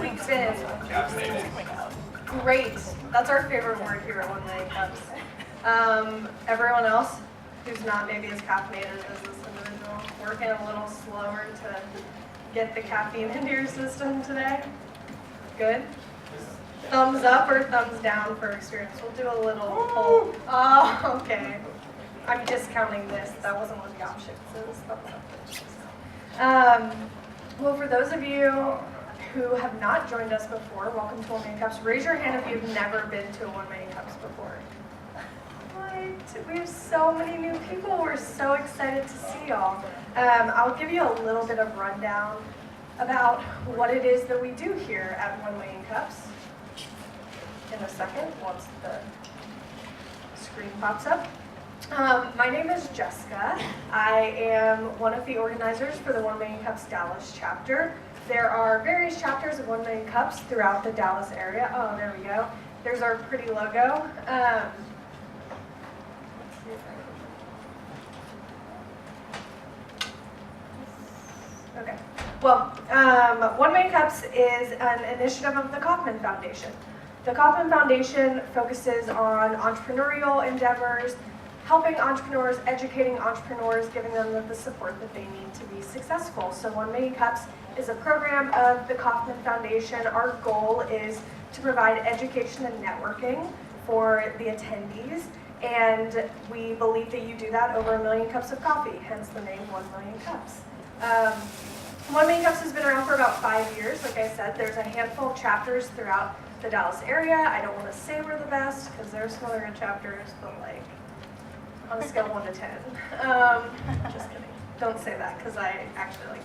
week's been? Great. That's our favorite word here at One Million Cups. Everyone else who's not maybe as caffeinated as this individual, working a little slower to get the caffeine into your system today? Good? Thumbs up or thumbs down for experience? We'll do a little poll. Oh, okay. I'm discounting this. That wasn't one of the options. It was thumbs up. Well, for those of you who have not joined us before, welcome to 1 Million Cups. Raise your hand if you've never been to a 1 Million Cups before. What? We have so many new people. We're so excited to see y'all. I'll give you a little bit of rundown about what it is that we do here at 1 Million Cups in a second, once the screen pops up. My name is Jessica. I am one of the organizers for the 1 Million Cups Dallas chapter. There are various chapters of 1 Million Cups throughout the Dallas area. Oh, there we go. There's our pretty logo. Okay. Well, 1 Million Cups is an initiative of the Kauffman Foundation. The Kauffman Foundation focuses on entrepreneurial endeavors, helping entrepreneurs, educating entrepreneurs, giving them the support that they need to be successful. So 1 Million Cups is a program of the Kauffman Foundation. Our goal is to provide education and networking for the attendees, and we believe that you do that over 1 million cups of coffee, hence the name 1 Million Cups. 1 Million Cups has been around for about 5 years. Like I said, there's a handful of chapters throughout the Dallas area. I don't want to say we're the best because there's some other good chapters, but like on a scale of 1 to 10. Just kidding. Don't say that because I actually like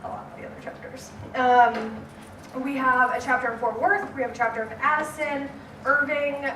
a lot of the other chapters. We have a chapter in Fort Worth. We have a chapter in Addison, Irving,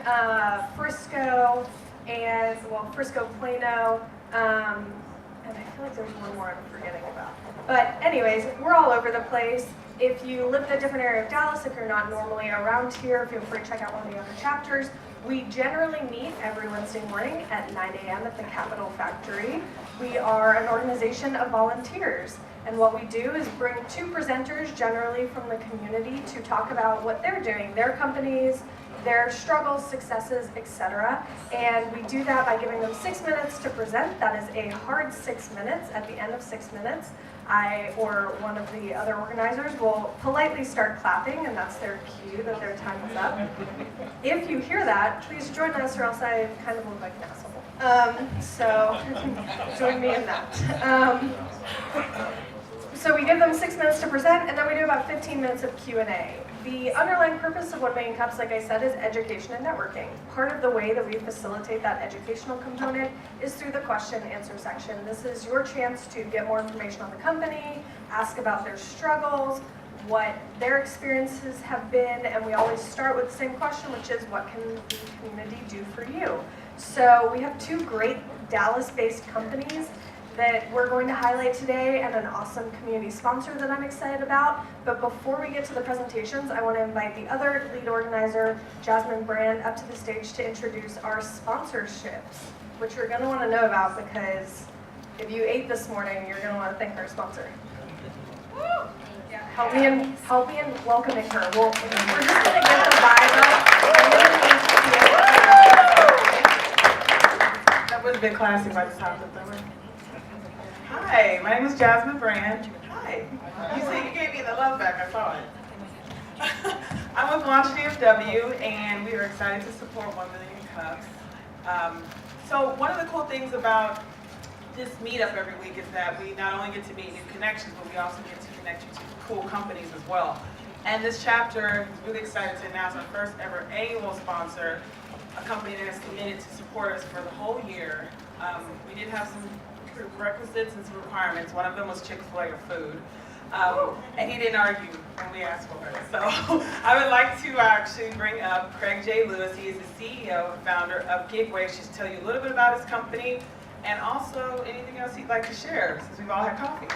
Frisco, and Frisco, Plano. And I feel like there's one more I'm forgetting about. But anyways, we're all over the place. If you live in a different area of Dallas, if you're not normally around here, feel free to check out one of the other chapters. We generally meet every Wednesday morning at 9 a.m. at the Capitol Factory. We are an organization of volunteers. And what we do is bring 2 presenters, generally from the community, to talk about what they're doing, their companies, their struggles, successes, etc. And we do that by giving them 6 minutes to present. That is a hard 6 minutes. At the end of 6 minutes, I or one of the other organizers will politely start clapping, and that's their cue that their time is up. If you hear that, please join us, or else I kind of look like an asshole. So join me in that. So we give them 6 minutes to present, and then we do about 15 minutes of Q&A. The underlying purpose of 1 Million Cups, like I said, is education and networking. Part of the way that we facilitate that educational component is through the question and answer section. This is your chance to get more information on the company, ask about their struggles, what their experiences have been, and we always start with the same question, which is, what can the community do for you? So we have 2 great Dallas-based companies that we're going to highlight today, and an awesome community sponsor that I'm excited about. But before we get to the presentations, I want to invite the other lead organizer, Jasmine Brand, up to the stage to introduce our sponsorships, which you're going to want to know about, because if you ate this morning, you're going to want to thank our sponsor. Yeah, help me in welcoming her. We're just going to get the vibe up. That would have been classy if I just hopped up there. Hi, my name is Jasmine Brand. Hi. You see, you gave me the love back. I saw it. I'm with Launch DFW, and we are excited to support 1 Million Cups. So one of the cool things about this meetup every week is that we not only get to meet new connections, but we also get to connect you to cool companies as well. And this chapter is really excited to announce our first ever annual sponsor, a company that has committed to support us for the whole year. We did have some prerequisites and some requirements. One of them was Chick-fil-A or food. And he didn't argue when we asked for it. So I would like to actually bring up Craig J. Lewis. He is the CEO and founder of Gigway. She's tell you a little bit about his company and also anything else he'd like to share, since we've all had coffee.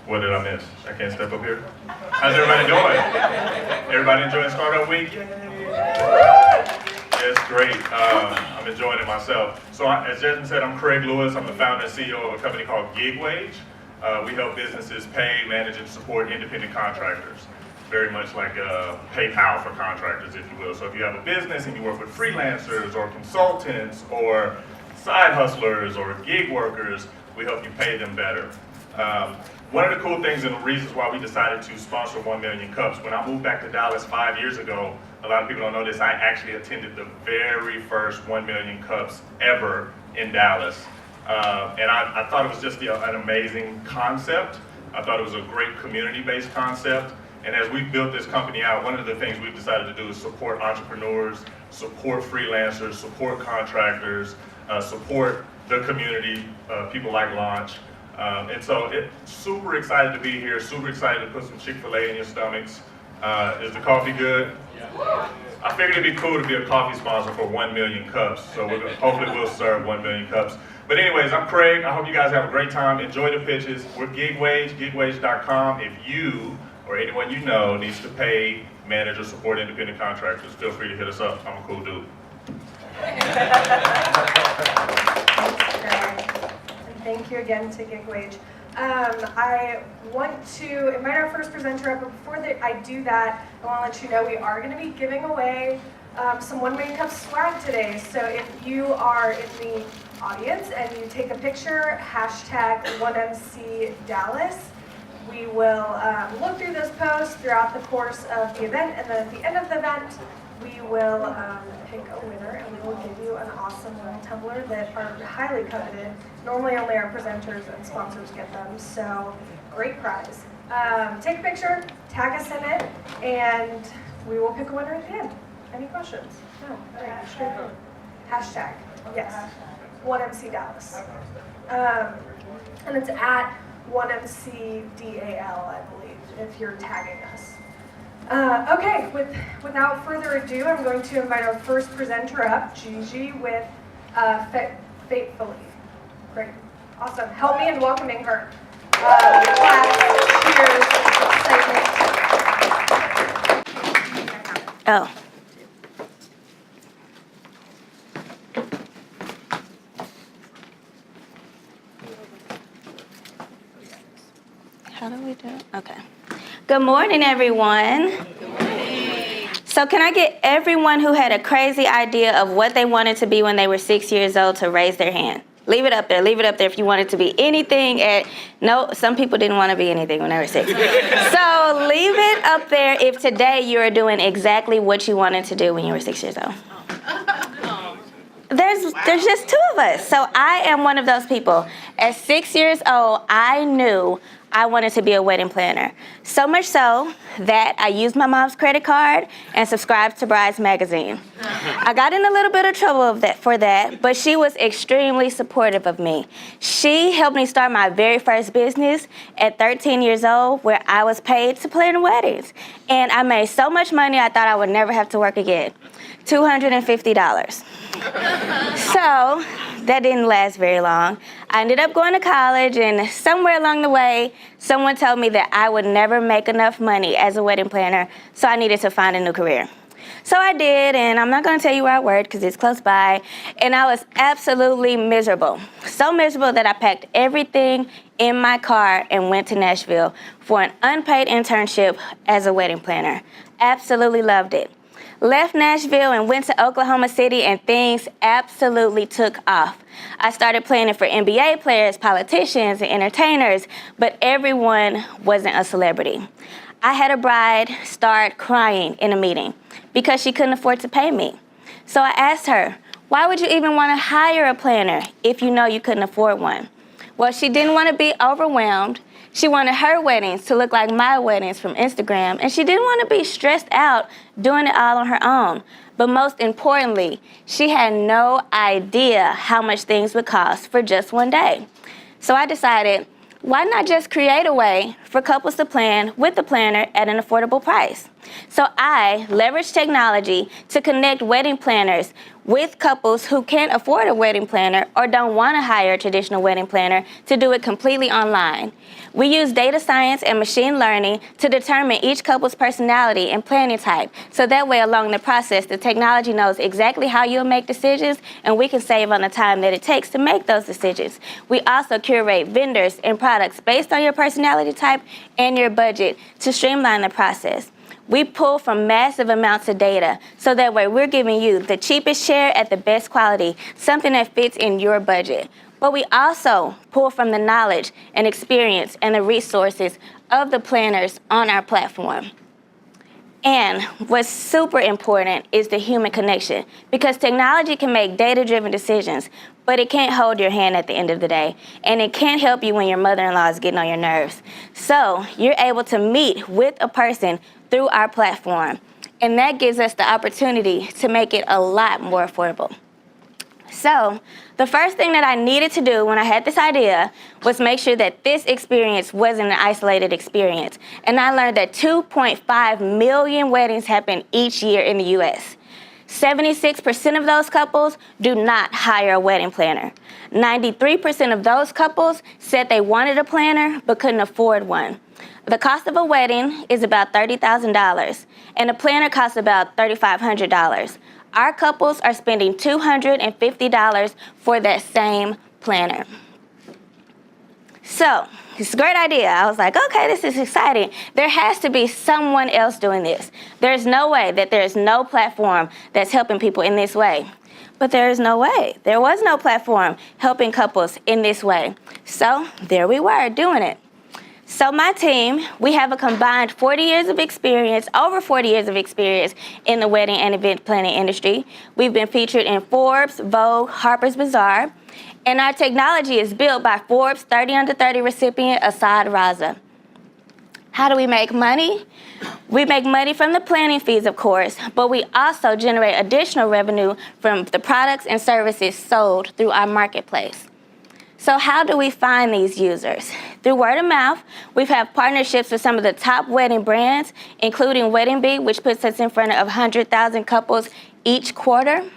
What did I miss? I can't step up here? How's everybody doing? Everybody enjoying Startup Week? Yay! It's great. I'm enjoying it myself. So as Jasmine said, I'm Craig Lewis. I'm the founder and CEO of a company called Gig Wage. We help businesses pay, manage, and support independent contractors. Very much like PayPal for contractors, if you will. So if you have a business and you work with freelancers or consultants or side hustlers or gig workers, we help you pay them better. One of the cool things and the reasons why we decided to sponsor 1 Million Cups, when I moved back to Dallas 5 years ago, a lot of people don't know this, I actually attended the very first 1 Million Cups ever in Dallas. And I thought it was just an amazing concept. I thought it was a great community-based concept. And as we've built this company out, one of the things we've decided to do is support entrepreneurs, support freelancers, support contractors, support the community, people like Launch. And so super excited to be here, super excited to put some Chick-fil-A in your stomachs. Is the coffee good? Yeah. I figured it'd be cool to be a coffee sponsor for 1 Million Cups. So hopefully we'll serve 1 Million Cups. But anyways, I'm Craig. I hope you guys have a great time. Enjoy the pitches. We're Gig Wage, gigwage.com. If you or anyone you know needs to pay, manage, or support independent contractors, feel free to hit us up. I'm a cool dude. Thank you again to Gig Wage. I want to invite our first presenter up, but before I do that, I want to let you know we are going to be giving away some 1 Million Cups swag today. So if you are in the audience and you take a picture, hashtag 1MCDallas, we will look through those posts throughout the course of the event, and then at the end of the event, we will pick a winner, and we will give you an awesome little tumbler that are highly coveted. Normally only our presenters and sponsors get them, so great prize. Take a picture, tag us in it, and we will pick a winner at the end. Any questions? No? Okay, straightforward. Hashtag, yes. 1MCDallas. And it's at 1MCDAL, I believe, if you're tagging us. Okay, without further ado, I'm going to invite our first presenter up, Gigi, with Fetefully. Great, awesome. Help me in welcoming her. Clap, cheers, excitement. Oh. How do we do it? Okay. Good morning, everyone. Good morning. So can I get everyone who had a crazy idea of what they wanted to be when they were 6 years old to raise their hand? Leave it up there. Leave it up there if you wanted to be anything no, some people didn't want to be anything when they were 6. So leave it up there if today you are doing exactly what you wanted to do when you were 6 years old. There's just 2 of us. So I am one of those people. At 6 years old, I knew I wanted to be a wedding planner. So much so that I used my mom's credit card and subscribed to Brides magazine. I got in a little bit of trouble for that, but she was extremely supportive of me. She helped me start my very first business at 13 years old, where I was paid to plan weddings. And I made so much money I thought I would never have to work again. $250. So that didn't last very long. I ended up going to college, and somewhere along the way, someone told me that I would never make enough money as a wedding planner, so I needed to find a new career. So I did, and I'm not going to tell you where I worked because it's close by, and I was absolutely miserable. So miserable that I packed everything in my car and went to Nashville for an unpaid internship as a wedding planner. Absolutely loved it. Left Nashville and went to Oklahoma City, and things absolutely took off. I started planning for NBA players, politicians, and entertainers, but everyone wasn't a celebrity. I had a bride start crying in a meeting because she couldn't afford to pay me. So I asked her, why would you even want to hire a planner if you know you couldn't afford one? Well, she didn't want to be overwhelmed. She wanted her weddings to look like my weddings from Instagram, and she didn't want to be stressed out doing it all on her own. But most importantly, she had no idea how much things would cost for just one day. So I decided, why not just create a way for couples to plan with the planner at an affordable price? So I leverage technology to connect wedding planners with couples who can't afford a wedding planner or don't want to hire a traditional wedding planner to do it completely online. We use data science and machine learning to determine each couple's personality and planning type. So that way along the process, the technology knows exactly how you'll make decisions and we can save on the time that it takes to make those decisions. We also curate vendors and products based on your personality type and your budget to streamline the process. We pull from massive amounts of data, so that way we're giving you the cheapest share at the best quality, something that fits in your budget. But we also pull from the knowledge and experience and the resources of the planners on our platform. And what's super important is the human connection, because technology can make data-driven decisions, but it can't hold your hand at the end of the day, and it can't help you when your mother-in-law is getting on your nerves. So you're able to meet with a person through our platform, and that gives us the opportunity to make it a lot more affordable. So the first thing that I needed to do when I had this idea was make sure that this experience wasn't an isolated experience. And I learned that 2.5 million weddings happen each year in the US. 76% of those couples do not hire a wedding planner. 93% of those couples said they wanted a planner but couldn't afford one. The cost of a wedding is about $30,000, and a planner costs about $3,500. Our couples are spending $250 for that same planner. So, it's a great idea. I was like, okay, this is exciting. There has to be someone else doing this. There's no way that there's no platform that's helping people in this way. But there is no way. There was no platform helping couples in this way. So, there we were doing it. So my team, we have a combined 40 years of experience, over 40 years of experience in the wedding and event planning industry. We've been featured in Forbes, Vogue, Harper's Bazaar, and our technology is built by Forbes 30 Under 30 recipient Assad Raza. How do we make money? We make money from the planning fees, of course, but we also generate additional revenue from the products and services sold through our marketplace. So how do we find these users? Through word of mouth. We've had partnerships with some of the top wedding brands, including Wedding Bee, which puts us in front of 100,000 couples each quarter.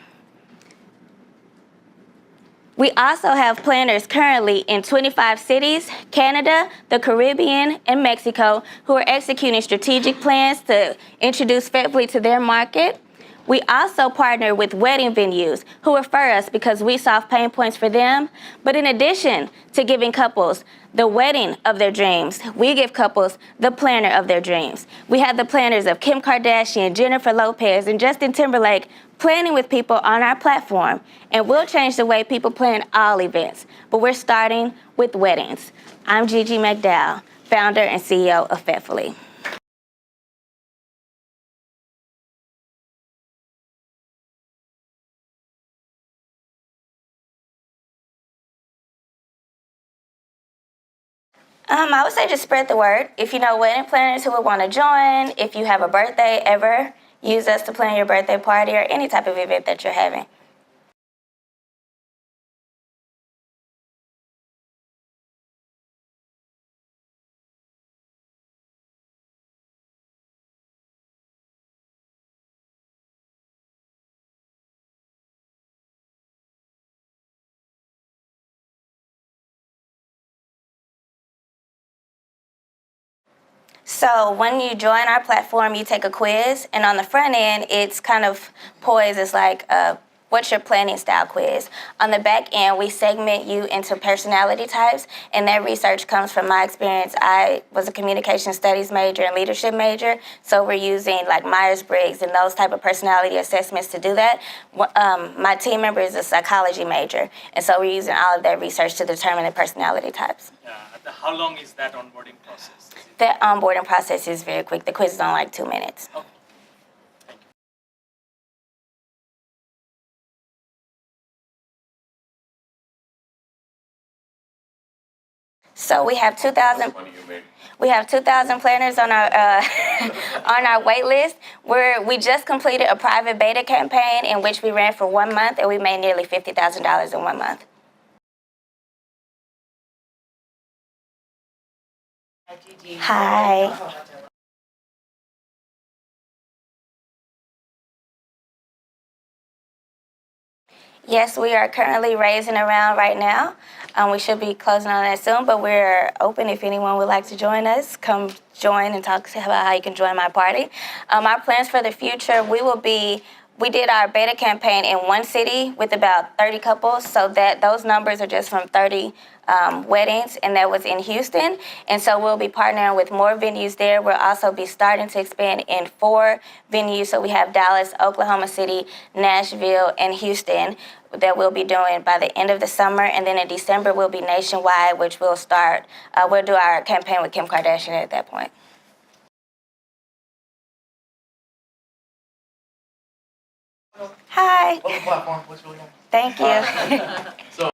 We also have planners currently in 25 cities, Canada, the Caribbean, and Mexico, who are executing strategic plans to introduce Fetefully to their market. We also partner with wedding venues who refer us because we solve pain points for them. But in addition to giving couples the wedding of their dreams, we give couples the planner of their dreams. We have the planners of Kim Kardashian, Jennifer Lopez, and Justin Timberlake planning with people on our platform. And we'll change the way people plan all events. But we're starting with weddings. I'm Gigi McDowell, founder and CEO of Fetefully. I would say just spread the word. If you know wedding planners who would want to join, if you have a birthday, ever use us to plan your birthday party or any type of event that you're having. So when you join our platform, you take a quiz, and on the front end, it's kind of poised as like what's your planning style quiz. On the back end, we segment you into personality types, and that research comes from my experience. I was a communication studies major and leadership major, so we're using like Myers-Briggs and those type of personality assessments to do that. My team member is a psychology major, and so we're using all of that research to determine the personality types. How long is that onboarding process? The onboarding process is very quick. The quiz is on like 2 minutes. Okay. So we have 2,000. We have 2,000 planners on our on our wait list. We just completed a private beta campaign in which we ran for 1 month, and we made nearly $50,000 in 1 month. Hi. Yes, we are currently raising around right now. We should be closing on that soon, but we're open if anyone would like to join us. Come join and talk about how you can join my party. Our plans for the future, we did our beta campaign in one city with about 30 couples, so that those numbers are just from 30 weddings, and that was in Houston. And so we'll be partnering with more venues there. We'll also be starting to expand in 4 venues. So we have Dallas, Oklahoma City, Nashville, and Houston that we'll be doing by the end of the summer. And then in December, we'll be nationwide, which we'll start. We'll do our campaign with Kim Kardashian at that point. Hi. Love the platform. Looks really nice. Thank you. So,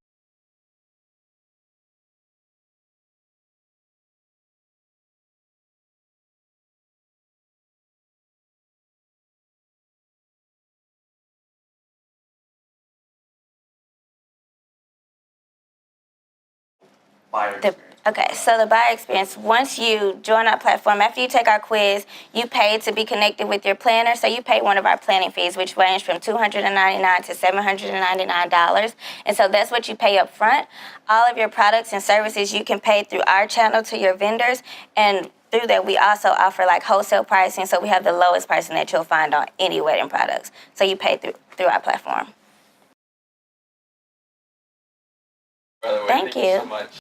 buyer experience. So the buyer experience, once you join our platform, after you take our quiz, you pay to be connected with your planner. So you pay one of our planning fees, which range from $299 to $799. And so that's what you pay up front. All of your products and services you can pay through our channel to your vendors. And through that, we also offer like wholesale pricing. So we have the lowest pricing that you'll find on any wedding products. So you pay through our platform. By the way, Thank you you. so much.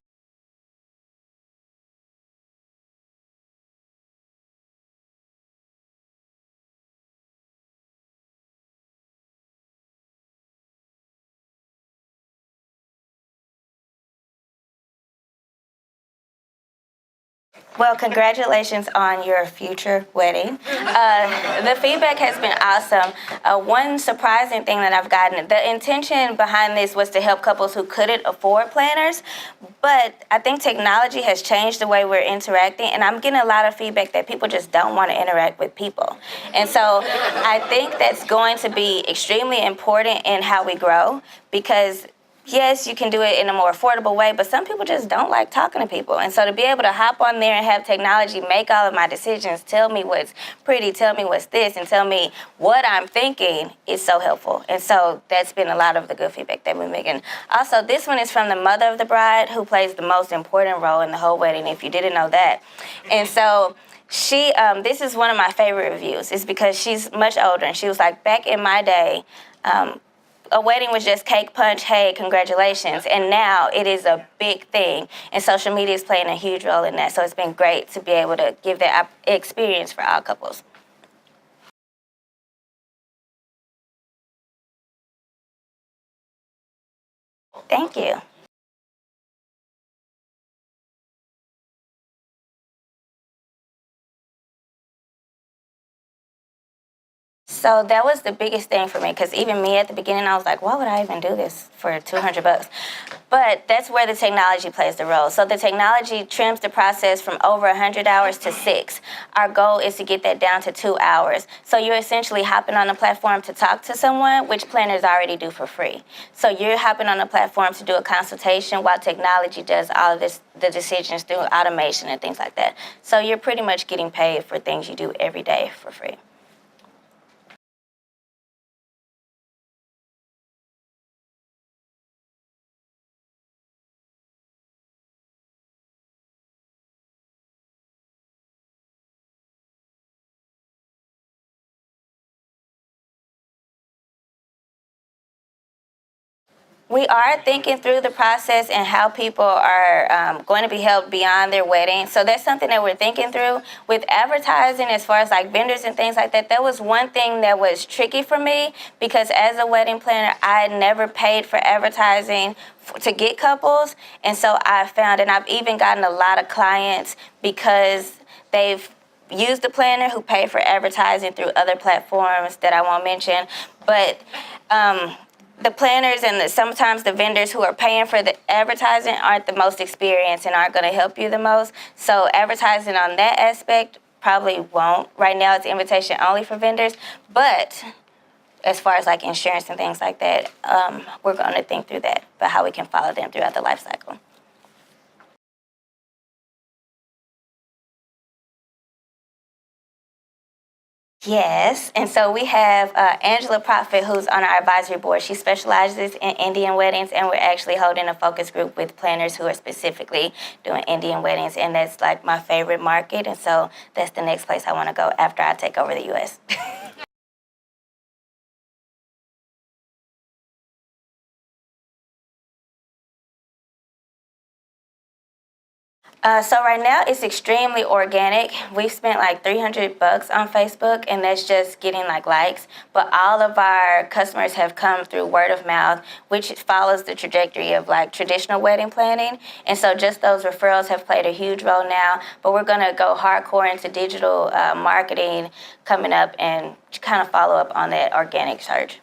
Well, congratulations on your future wedding. The feedback has been awesome. One surprising thing that I've gotten, the intention behind this was to help couples who couldn't afford planners, but I think technology has changed the way we're interacting, and I'm getting a lot of feedback that people just don't want to interact with people. And so I think that's going to be extremely important in how we grow, because yes, you can do it in a more affordable way, but some people just don't like talking to people. And so to be able to hop on there and have technology make all of my decisions, tell me what's pretty, tell me what's this, and tell me what I'm thinking is so helpful. And so that's been a lot of the good feedback that we're making. Also, this one is from the mother of the bride, who plays the most important role in the whole wedding, if you didn't know that. And so this is one of my favorite reviews. It's because she's much older, and she was like, back in my day, a wedding was just cake punch, hey, congratulations. And now it is a big thing. And social media is playing a huge role in that. So it's been great to be able to give that experience for all couples. Thank you. So that was the biggest thing for me, because even me at the beginning, I was like, why would I even do this for $200? But that's where the technology plays the role. So the technology trims the process from over 100 hours to 6. Our goal is to get that down to 2 hours. So you're essentially hopping on a platform to talk to someone, which planners already do for free. So you're hopping on a platform to do a consultation while technology does all of this, the decisions through automation and things like that. So you're pretty much getting paid for things you do every day for free. We are thinking through the process and how people are going to be helped beyond their wedding. So that's something that we're thinking through. With advertising, as far as like vendors and things like that, that was one thing that was tricky for me, because as a wedding planner, I never paid for advertising to get couples. And so I found, and I've even gotten a lot of clients because they've used the planner who pay for advertising through other platforms that I won't mention. But the planners and sometimes the vendors who are paying for the advertising aren't the most experienced and aren't going to help you the most. So advertising on that aspect probably won't. Right now it's invitation only for vendors. But as far as like insurance and things like that, we're going to think through that, but how we can follow them throughout the life cycle. Yes, and so we have Angela Prophet, who's on our advisory board. She specializes in Indian weddings, and we're actually holding a focus group with planners who are specifically doing Indian weddings, and that's like my favorite market, and so that's the next place I want to go after I take over the U.S. So right now it's extremely organic. We've spent like $300 on Facebook, and that's just getting like likes. But all of our customers have come through word of mouth, which follows the trajectory of like traditional wedding planning. And so just those referrals have played a huge role now. But we're gonna go hardcore into digital marketing coming up and kind of follow up on that organic search.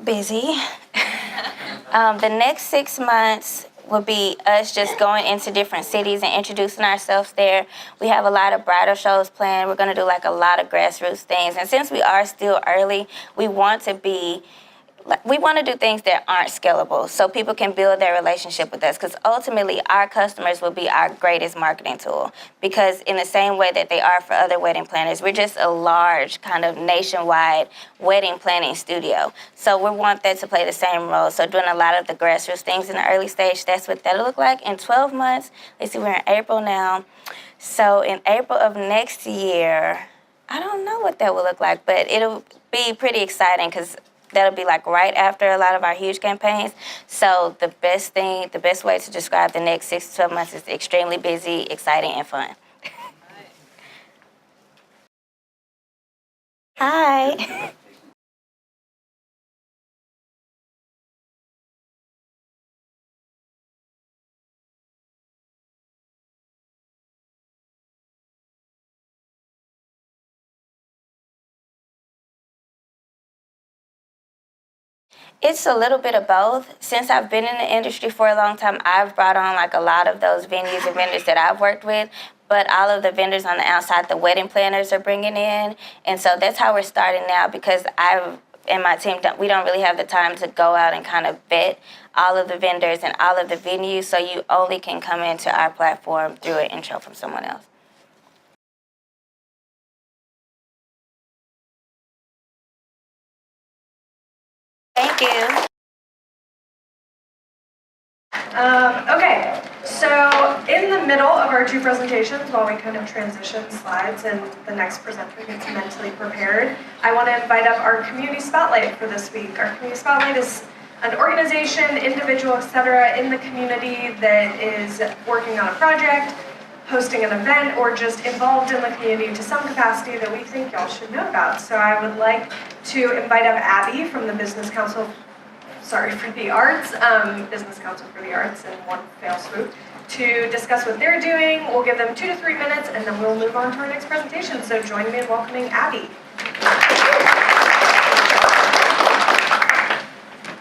Busy. The next 6 months will be us just going into different cities and introducing ourselves there. We have a lot of bridal shows planned. We're going to do like a lot of grassroots things. And since we are still early, we want to do things that aren't scalable so people can build their relationship with us, because ultimately our customers will be our greatest marketing tool, because in the same way that they are for other wedding planners, we're just a large kind of nationwide wedding planning studio. So we want that to play the same role. So doing a lot of the grassroots things in the early stage, that's what that'll look like. In 12 months, let's see, we're in April now. So in April of next year, I don't know what that will look like, but it'll be pretty exciting because that'll be like right after a lot of our huge campaigns. So the best way to describe the next 6 to 12 months is extremely busy, exciting, and fun. Hi. It's a little bit of both. Since I've been in the industry for a long time, I've brought on like a lot of those venues and vendors that I've worked with, but all of the vendors on the outside, the wedding planners are bringing in. And so that's how we're starting now, because I've and my team, we don't really have the time to go out and kind of vet all of the vendors and all of the venues, so you only can come into our platform through an intro from someone else. Thank you. Okay, so in the middle of our 2 presentations, while we kind of transition slides and the next presenter gets mentally prepared, I want to invite up our Community Spotlight for this week. Our Community Spotlight is an organization, individual, etc. in the community that is working on a project, hosting an event, or just involved in the community to some capacity that we think y'all should know about. So I would like to invite up Abby from the Business Council for the Arts, Business Council for the Arts in one fell swoop, to discuss what they're doing. We'll give them 2 to 3 minutes, and then we'll move on to our next presentation. So join me in welcoming Abby.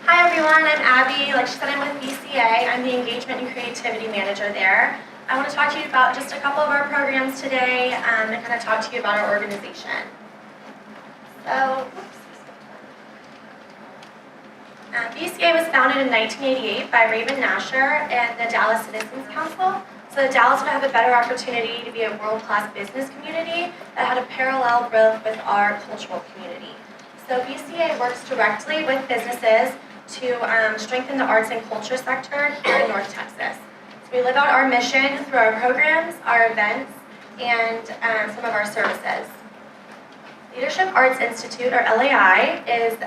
Hi everyone, I'm Abby. Like she said, I'm with BCA. I'm the Engagement and Creativity Manager there. I want to talk to you about just a couple of our programs today and kind of talk to you about our organization. So, BCA was founded in 1988 by Raven Nasher and the Dallas Citizens Council. So that Dallas would have a better opportunity to be a world-class business community that had a parallel growth with our cultural community. So BCA works directly with businesses to strengthen the arts and culture sector here in North Texas. So we live out our mission through our programs, our events, and some of our services. Leadership Arts Institute, or LAI, is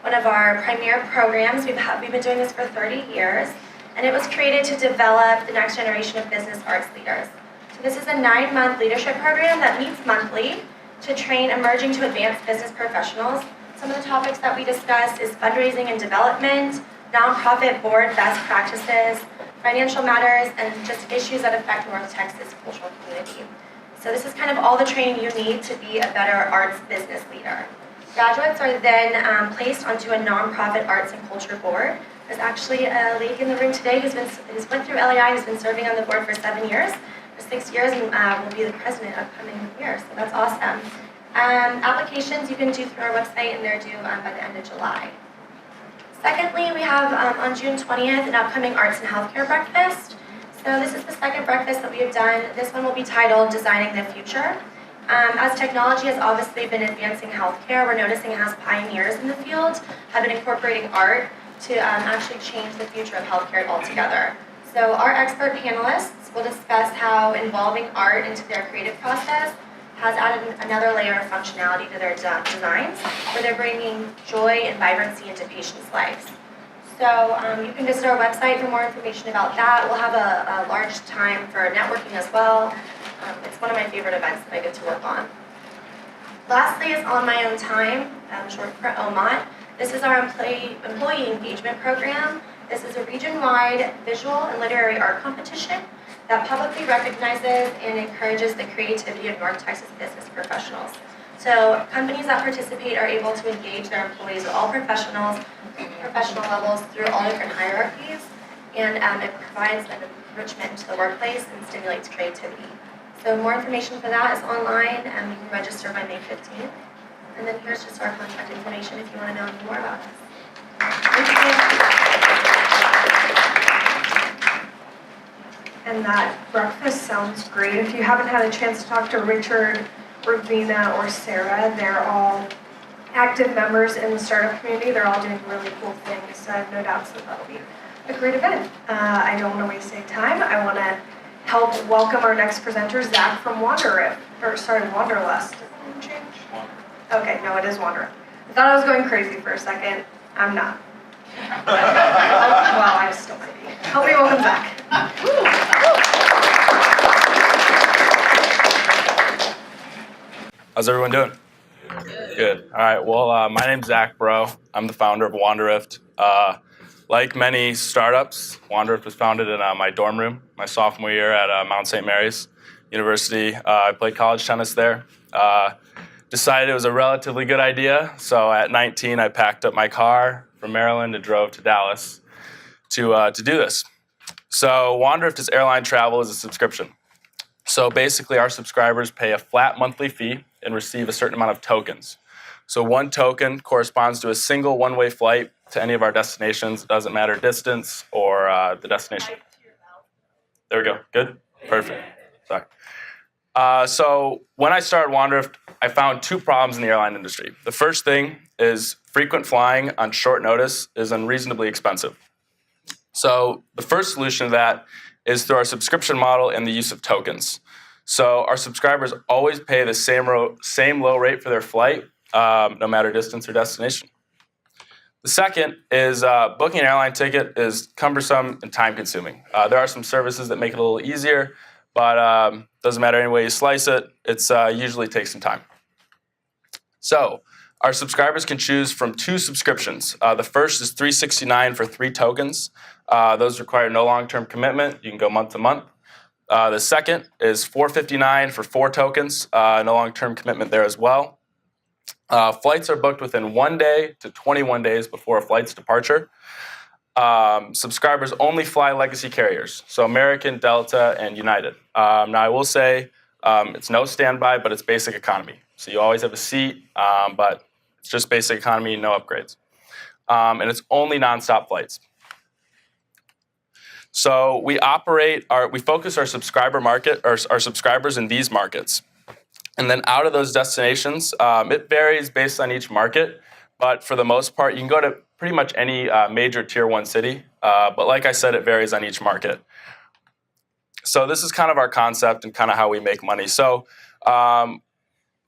one of our premier programs. We've been doing this for 30 years, and it was created to develop the next generation of business arts leaders. So this is a 9-month leadership program that meets monthly to train emerging to advanced business professionals. Some of the topics that we discuss is fundraising and development, nonprofit board best practices, financial matters, and just issues that affect North Texas cultural community. So this is kind of all the training you need to be a better arts business leader. Graduates are then placed onto a nonprofit arts and culture board. There's actually a lady in the room today who's went through LAI, who's been serving on the board for 7 years, for 6 years, and will be the president upcoming year. So that's awesome. Applications you can do through our website, and they're due by the end of July. Secondly, we have on June 20th an upcoming Arts and Healthcare Breakfast. So this is the second breakfast that we have done. This one will be titled Designing the Future. As technology has obviously been advancing healthcare, we're noticing as pioneers in the field have been incorporating art to actually change the future of healthcare altogether. So our expert panelists will discuss how involving art into their creative process has added another layer of functionality to their designs, where they're bringing joy and vibrancy into patients' lives. So you can visit our website for more information about that. We'll have a large time for networking as well. It's one of my favorite events that I get to work on. Lastly is On My Own Time, short for OMOT. This is our employee engagement program. This is a region-wide visual and literary art competition that publicly recognizes and encourages the creativity of North Texas business professionals. So companies that participate are able to engage their employees at all professional levels through all different hierarchies, and it provides an enrichment to the workplace and stimulates creativity. So more information for that is online, and you can register by May 15th. And then here's just our contact information if you want to know any more about us. Thank you. And that breakfast sounds great. If you haven't had a chance to talk to Richard, Ravina, or Sarah, they're all active members in the startup community. They're all doing really cool things, so I have no doubts that that'll be a great event. I don't want to waste any time. I want to help welcome our next presenter, Zach from Wanderlust. Did it change? Okay, no, it is Wanderlust. I thought I was going crazy for a second. I'm not. Well, I still might be. Help me welcome Zach. How's everyone doing? Good. All right. Well, my name's Zach Bro. I'm the founder of Wanderlust. Like many startups, Wanderlust was founded in my dorm room my sophomore year at Mount St. Mary's University. I played college tennis there. Decided it was a relatively good idea. So at 19, I packed up my car from Maryland and drove to Dallas to do this. So Wanderlust is airline travel as a subscription. So basically, our subscribers pay a flat monthly fee and receive a certain amount of tokens. So one token corresponds to a single one-way flight to any of our destinations. It doesn't matter distance or the destination. There we go. Good? Perfect. Sorry. So when I started Wanderlust, I found two problems in the airline industry. The first thing is frequent flying on short notice is unreasonably expensive. So the first solution to that is through our subscription model and the use of tokens. So our subscribers always pay the same low rate for their flight, no matter distance or destination. The second is booking an airline ticket is cumbersome and time-consuming. There are some services that make it a little easier, but doesn't matter any way you slice it. It's usually takes some time. So our subscribers can choose from two subscriptions. The first is $369 for 3 tokens. Those require no long-term commitment. You can go month to month. The second is $459 for 4 tokens. No long-term commitment there as well. Flights are booked within 1 day to 21 days before a flight's departure. Subscribers only fly legacy carriers, so American, Delta, and United. Now, I will say it's no standby, but it's basic economy. So you always have a seat, but it's just basic economy, no upgrades. And it's only nonstop flights. So we focus our subscriber market, or our subscribers in these markets. And then out of those destinations, it varies based on each market, but for the most part, you can go to pretty much any major tier 1 city. But like I said, it varies on each market. So this is kind of our concept and kind of how we make money. So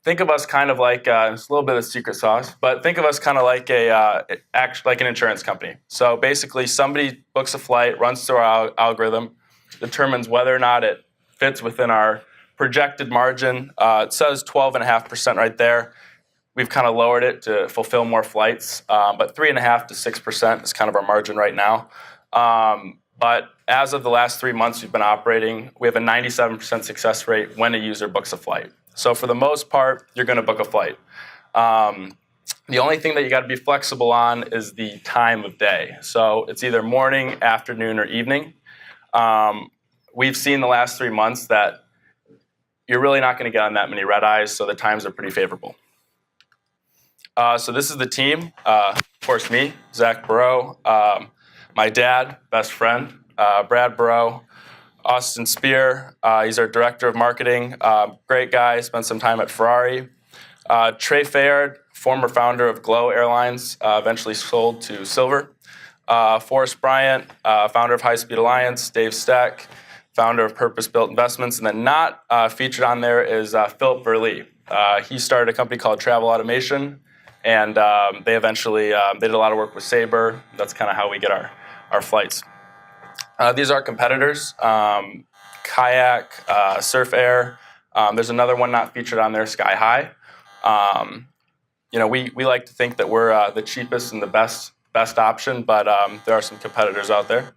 think of us kind of like, it's a little bit of secret sauce, but think of us kind of like like an insurance company. So basically, somebody books a flight, runs through our algorithm, determines whether or not it fits within our projected margin. It says 12.5% right there. We've kind of lowered it to fulfill more flights, but 3.5% to 6% is kind of our margin right now. But as of the last 3 months we've been operating, we have a 97% success rate when a user books a flight. So for the most part, you're going to book a flight. The only thing that you got to be flexible on is the time of day. So it's either morning, afternoon, or evening. We've seen the last 3 months that you're really not going to get on that many red eyes, so the times are pretty favorable. So this is the team. Of course, me, Zach Burrow, my dad, best friend, Brad Burrow, Austin Spear. He's our director of marketing. Great guy. Spent some time at Ferrari. Trey Fayard, former founder of Glow Airlines, eventually sold to Silver. Forrest Bryant, founder of High Speed Alliance. Dave Steck, founder of Purpose Built Investments. And then not featured on there is Philip Burley. He started a company called Travel Automation, and they eventually they did a lot of work with Sabre. That's kind of how we get our flights. These are competitors, Kayak, Surf Air. There's another one not featured on there, Sky High. We like to think that we're the cheapest and the best option, but there are some competitors out there.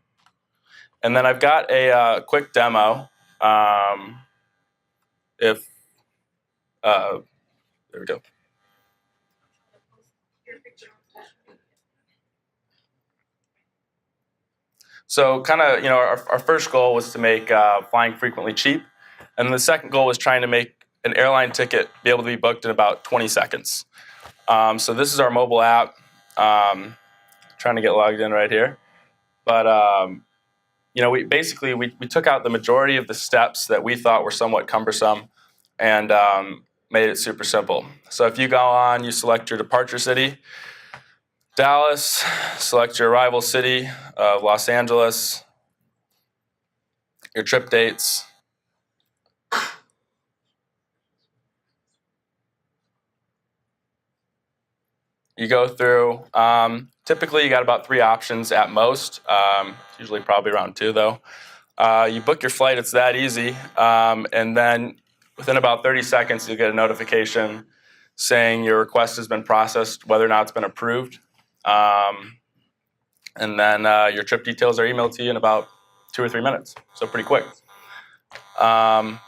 And then I've got a quick demo. There we go. So kind of, our first goal was to make flying frequently cheap. And the second goal was trying to make an airline ticket be able to be booked in about 20 seconds. So this is our mobile app. Trying to get logged in right here. But, we took out the majority of the steps that we thought were somewhat cumbersome and made it super simple. So if you go on, you select your departure city, Dallas, select your arrival city of Los Angeles, your trip dates. You go through, typically you got about 3 options at most, usually probably around 2 though. You book your flight, it's that easy, and then within about 30 seconds you'll get a notification saying your request has been processed, whether or not it's been approved. And then your trip details are emailed to you in about 2 or 3 minutes, so pretty quick. And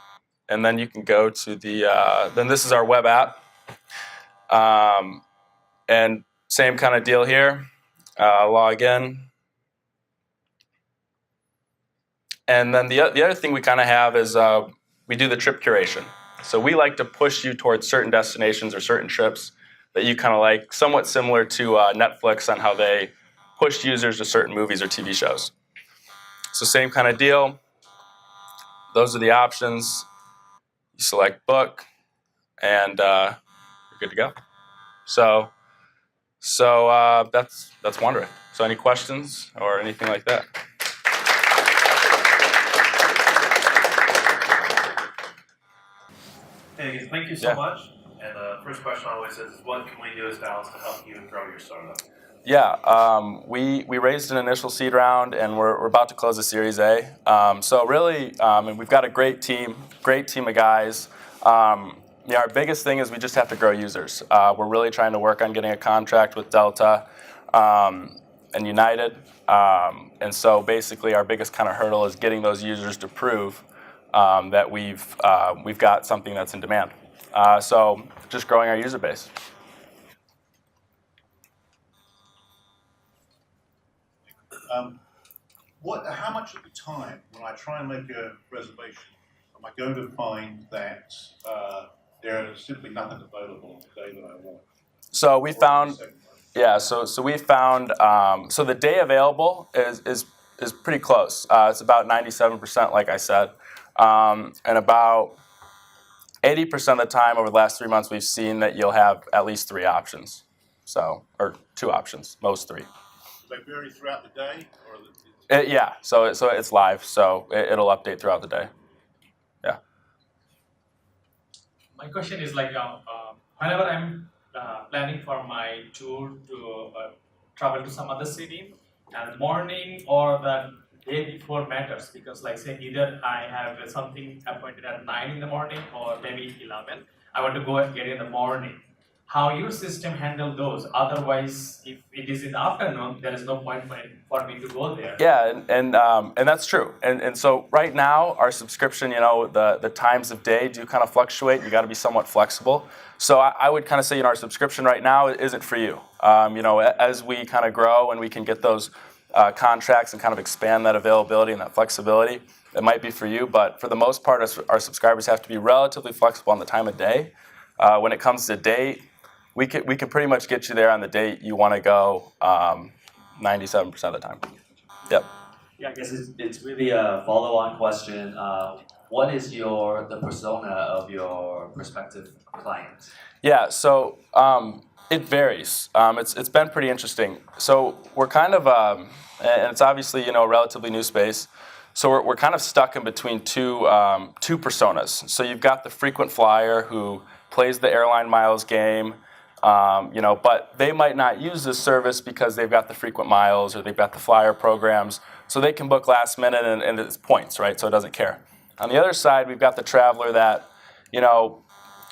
then you can go to then this is our web app. And same kind of deal here, log in. And then the other thing we kind of have is we do the trip curation. So we like to push you towards certain destinations or certain trips that you kind of like, somewhat similar to Netflix on how they push users to certain movies or TV shows. So same kind of deal. Those are the options. You select book, and you're good to go. So that's Wanderlust. So any questions or anything like that? Hey, thank you so much. And the first question always is, what can we do as Dallas to help you grow your startup? Yeah, we raised an initial seed round, and we're about to close a Series A. So really, and we've got a great team of guys. Our biggest thing is we just have to grow users. We're really trying to work on getting a contract with Delta and United. And so basically our biggest kind of hurdle is getting those users to prove that we've got something that's in demand. So just growing our user base. How much of the time, when I try and make a reservation, am I going to find that there is simply nothing available the day that I want? So we found, so we found, so the day available is pretty close. It's about 97%, like I said, and about 80% of the time over the last 3 months, we've seen that you'll have at least 3 options, or 2 options, most 3. Do they vary throughout the day? So it's live, so it'll update throughout the day. Yeah. My question is whenever I'm planning for my tour to travel to some other city, and the morning or the day before matters, because say either I have something appointed at 9 in the morning or maybe 11. I want to go and get in the morning. How your system handle those? Otherwise, if it is in the afternoon, there is no point for me to go there. Yeah, and that's true. And so right now, our subscription, the times of day do kind of fluctuate. You got to be somewhat flexible. So I would kind of say, our subscription right now isn't for you. As we kind of grow and we can get those contracts and kind of expand that availability and that flexibility, it might be for you. But for the most part, our subscribers have to be relatively flexible on the time of day. When it comes to date, we can pretty much get you there on the date you want to go 97% of the time. Yep. Yeah, I guess it's really a follow-on question. What is the persona of your prospective client? Yeah, so it varies. It's been pretty interesting. So we're kind of, and it's obviously a relatively new space. So we're kind of stuck in between two personas. So you've got the frequent flyer who plays the airline miles game, but they might not use this service because they've got the frequent miles or they've got the flyer programs. So they can book last minute and it's points, right? So it doesn't care. On the other side, we've got the traveler that,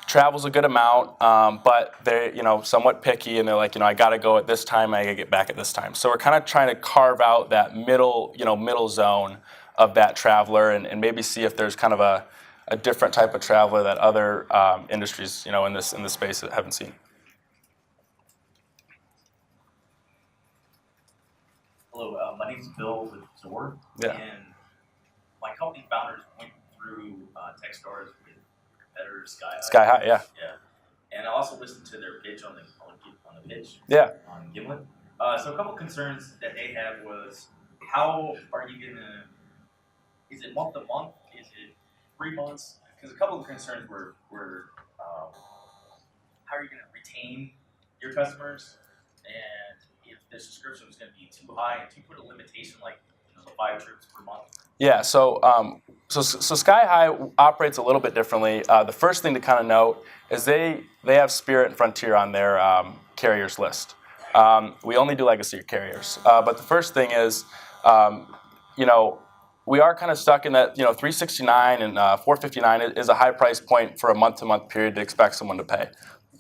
travels a good amount, but they're somewhat picky and they're like, I got to go at this time, I got to get back at this time. So we're kind of trying to carve out that middle zone of that traveler and maybe see if there's kind of a different type of traveler that other industries, in this space haven't seen. Hello, my name is Bill with Zord, Yeah. and my company founders went through Techstars with competitors Sky High, yeah. Yeah, and I also listened to their pitch on the pitch. Yeah. On Gimlet. So a couple concerns that they had was how are you gonna? Is it month to month? Is it 3 months? Because a couple of concerns were how are you gonna retain your customers, and if the subscription was going to be too high, and to put a limitation like the 5 trips per month. Yeah, so Sky High operates a little bit differently. The first thing to kind of note is they have Spirit and Frontier on their carriers list. We only do legacy carriers, but the first thing is, we are kind of stuck in that $369 and $459 is a high price point for a month-to-month period to expect someone to pay.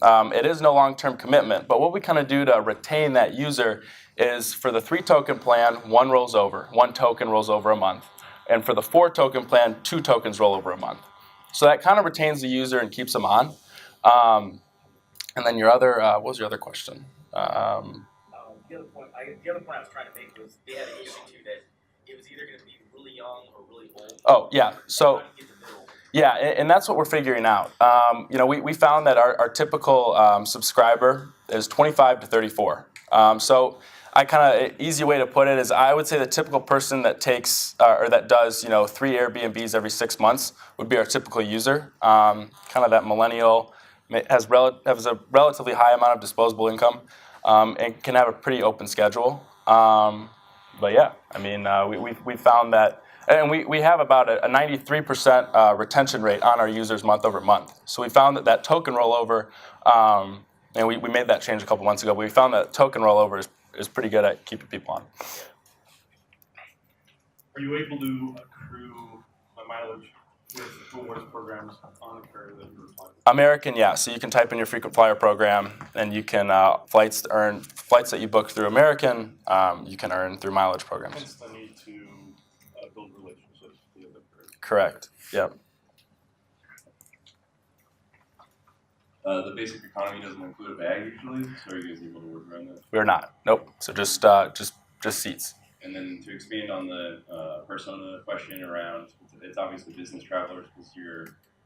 It is no long-term commitment, but what we kind of do to retain that user is for the 3-token plan, 1 rolls over, 1 token rolls over a month. And for the 4-token plan, 2 tokens roll over a month. So that kind of retains the user and keeps them on. And then your other, what was your other question? The other point I was trying to make was they had an issue too that it was either going to be really young or really old. Oh, yeah. So. Yeah, and that's what we're figuring out. We found that our typical subscriber is 25 to 34. So easy way to put it is I would say the typical person that takes or that does 3 Airbnbs every 6 months would be our typical user. Kind of that millennial has a relatively high amount of disposable income and can have a pretty open schedule. But yeah, we found that. And we have about a 93% retention rate on our users month over month. So we found that token rollover, and we made that change a couple months ago, but we found that token rollover is pretty good at keeping people on. Are you able to accrue mileage with rewards programs on the carrier that you're applying? American, yeah. So you can type in your frequent flyer program, and you can flights that you book through American, you can earn through mileage programs. Hence the need to build relationships with the other carriers. Correct. Yep. The basic economy doesn't include a bag usually, so are you guys able to work around that? We're not. Nope. So just seats. And then to expand on the persona question around, it's obviously business travelers because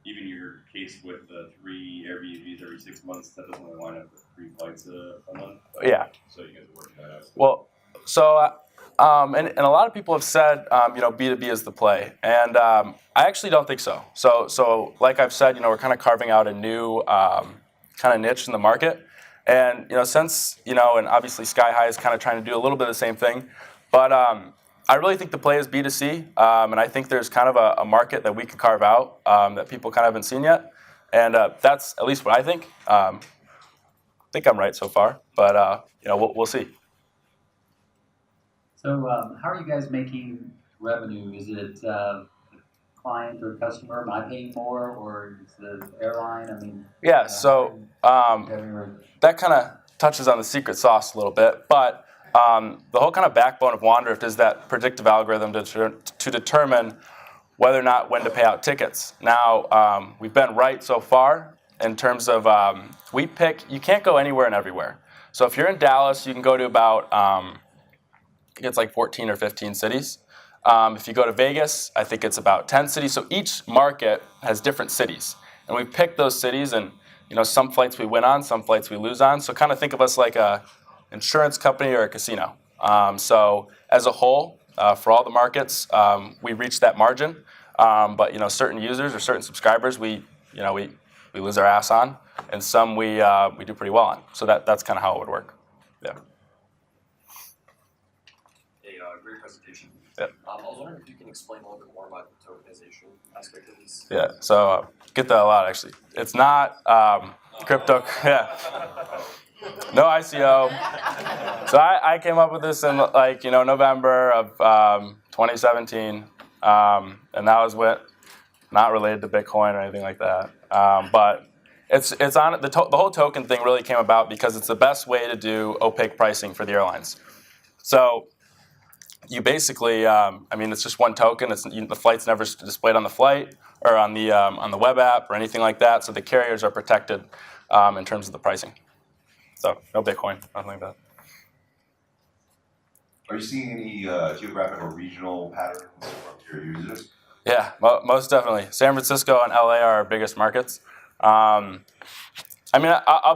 even your case with the 3 Airbnbs every 6 months, that doesn't really line up with 3 flights a month. Yeah. So you guys are working that out. Well, so and a lot of people have said B2B is the play, and I actually don't think so. So like I've said, we're kind of carving out a new kind of niche in the market, and since and obviously Sky High is kind of trying to do a little bit of the same thing, but I really think the play is B2C, and I think there's kind of a market that we can carve out that people kind of haven't seen yet, and that's at least what I think. I think I'm right so far, but we'll see. So how are you guys making revenue? Is it client or customer? Am I paying more, or is the airline? Yeah, so that kind of touches on the secret sauce a little bit, but the whole kind of backbone of Wandrift is that predictive algorithm to determine whether or not when to pay out tickets. Now, we've been right so far in terms of you can't go anywhere and everywhere. So if you're in Dallas, you can go to about, I think it's like 14 or 15 cities. If you go to Vegas, I think it's about 10 cities. So each market has different cities. And we picked those cities, and some flights we win on, some flights we lose on. So kind of think of us like a insurance company or a casino. So as a whole, for all the markets, we reach that margin. But certain users or certain subscribers, we lose our ass on, and some we do pretty well on. So that's kind of how it would work. Yeah. Hey, great presentation. Yeah. I was wondering if you can explain a little bit more about the tokenization aspect of this. Yeah. So get that a lot actually. It's not crypto. Yeah. No ICO. So I came up with this in November of 2017, and that was not related to Bitcoin or anything like that. But it's on the whole token thing really came about because it's the best way to do opaque pricing for the airlines. So you basically, it's just one token. The flight's never displayed on the flight or on the web app or anything like that. So the carriers are protected in terms of the pricing. So no Bitcoin, nothing like that. Are you seeing any geographic or regional patterns from your users? Yeah, most definitely. San Francisco and LA are our biggest markets. I'll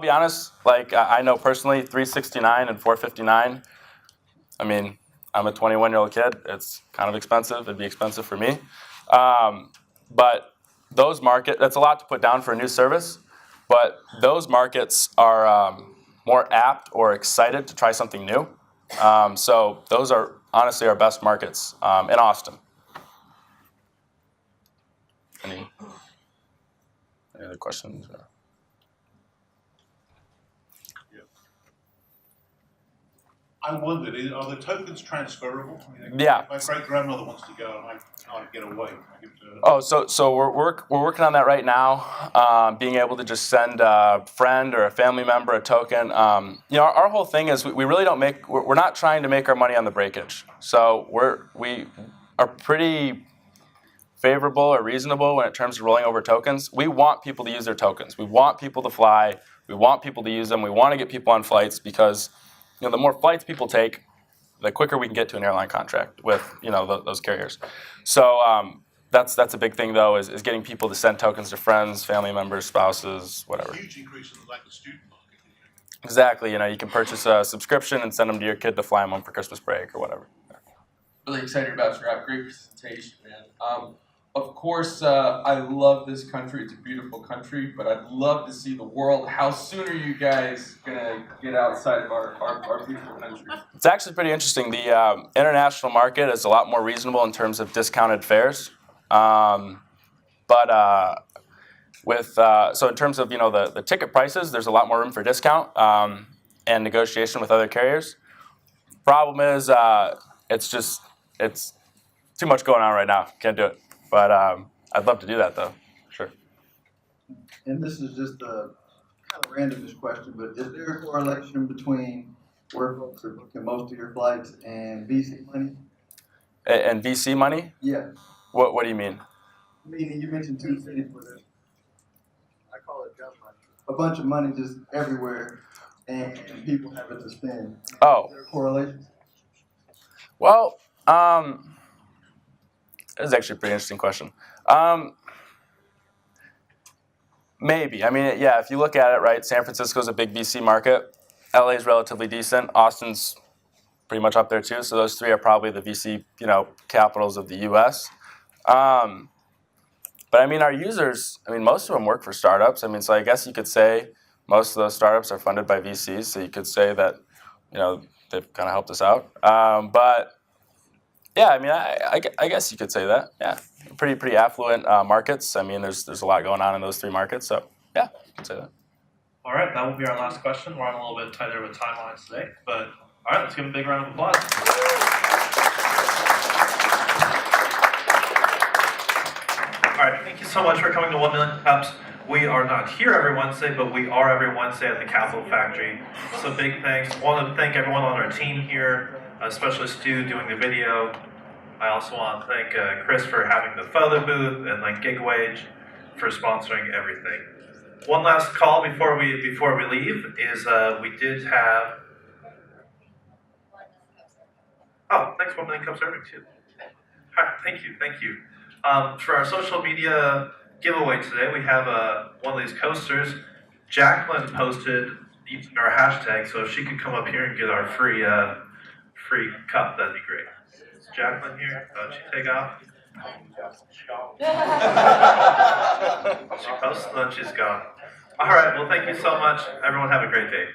be honest. I know personally, 369 and 459. I'm a 21-year-old kid. It's kind of expensive. It'd be expensive for me. But those that's a lot to put down for a new service. But those markets are more apt or excited to try something new. So those are honestly our best markets in Austin. Any other questions? I wondered, are the tokens transferable? Yeah. My great grandmother wants to go, and I can't get away. So we're working on that right now. Being able to just send a friend or a family member a token. Our whole thing is we really don't we're not trying to make our money on the breakage. So we are pretty favorable or reasonable when it comes to rolling over tokens. We want people to use their tokens. We want people to fly. We want people to use them. We want to get people on flights because the more flights people take, the quicker we can get to an airline contract with those carriers. So that's a big thing though is getting people to send tokens to friends, family members, spouses, whatever. It's a huge increase in the student market. Exactly. You can purchase a subscription and send them to your kid to fly them home for Christmas break or whatever. Really excited about your app. Great presentation, man. Of course, I love this country. It's a beautiful country, but I'd love to see the world. How soon are you guys gonna get outside of our beautiful country? It's actually pretty interesting. The international market is a lot more reasonable in terms of discounted fares. So in terms of the ticket prices, there's a lot more room for discount and negotiation with other carriers. Problem is, it's too much going on right now. Can't do it. But I'd love to do that though, sure. And this is just a kind of randomest question, but is there a correlation between where folks are booking most of your flights and VC money? And VC money? Yeah. What do you mean? Meaning you mentioned two cities where there's, I call it dumb money, a bunch of money just everywhere, and people have it to spend. Oh. Is there a correlation? Well, that's actually a pretty interesting question. Maybe. If you look at it, right, San Francisco's a big VC market. LA's relatively decent. Austin's pretty much up there too. So those three are probably the VC, capitals of the US. But our users, most of them work for startups. So I guess you could say most of those startups are funded by VCs. So you could say that, they've kind of helped us out. But yeah, I guess you could say that. Yeah, pretty affluent markets. There's a lot going on in those three markets. So yeah, you could say that. All right, that will be our last question. We're on a little bit tighter with timelines today, but all right, let's give a big round of applause. All right, thank you so much for coming to 1 Million Cups. We are not here every Wednesday, but we are every Wednesday at the Capital Factory. So big thanks. I want to thank everyone on our team here, especially Stu doing the video. I also want to thank Chris for having the photo booth and Gigwage for sponsoring everything. One last call before we leave is we did have. Oh, thanks 1 Million Cup Serving too. All right, thank you. For our social media giveaway today, we have one of these coasters. Jacqueline posted our hashtag, so if she could come up here and get our free cup, that'd be great. Is Jacqueline here? Don't she take off? She posted and then she's gone. All right, well, thank you so much. Everyone have a great day.